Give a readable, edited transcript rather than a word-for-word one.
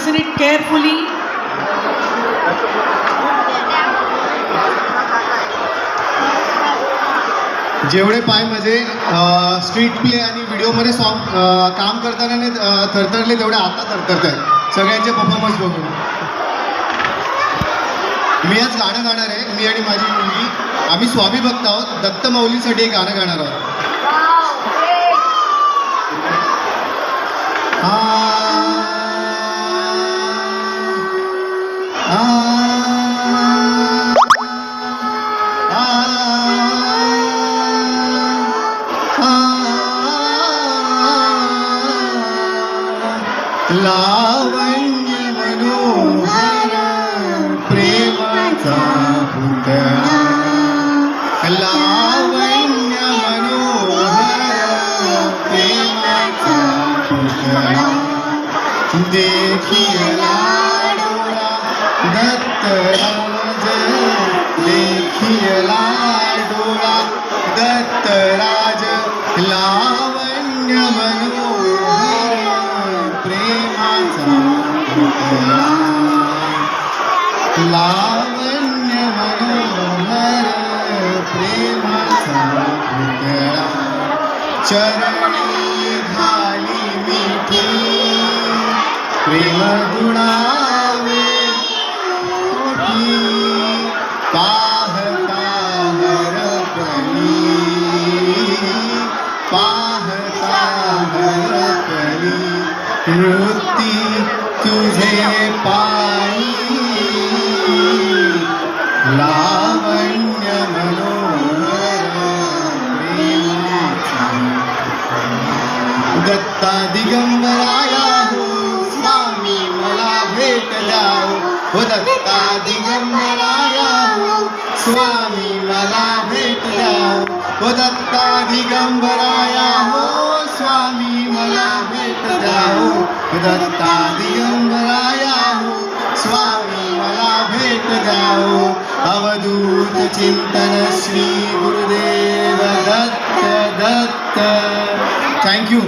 fasten it carefully. जेवढे पाय माझे स्ट्रीट प्ले आणि व्हिडिओमध्ये सॉन्ग काम करताना थरथरले तेवढे आता थरथरत आहेत सगळ्यांचे परफॉर्मन्स बघून. मी आज गाणं गाणार आहे. मी आणि माझी मुलगी आम्ही स्वामी भक्त आहोत. दत्त माऊलींसाठी एक गाणं गाणार आहोत. लावण्य मनोहर प्रेमाचा पुतळा, लावण्य मनोहर प्रेमाचा पुतळा, देखिला डोळा दत्तराज, देखिला डोळा दत्तराज, लावण्य मनोहर प्रेमाचा पुतळा, लावण्य मनोहर प्रेमाचा पुतळा, चरणी घाली मिठी प्रेम गुणावे मोठी, पाहता हरपली, पाहता हरपली वृत्ती तुझे पायी, लावण्य मनोहर प्रेमाचा. दत्ता दिगंबराया हो स्वामी मला भेट द्याओ, हो दत्ता दिगंबराया हो स्वामी मला भेट द्याओ, हो दत्ता दिगंबराया हो स्वामी मला भेट द्याओ, दत्ता दिगंबराया हो स्वामी मला भेट द्याओ. अवधूत चिंतन श्री गुरुदेव दत्त दत्त. थँक्यू.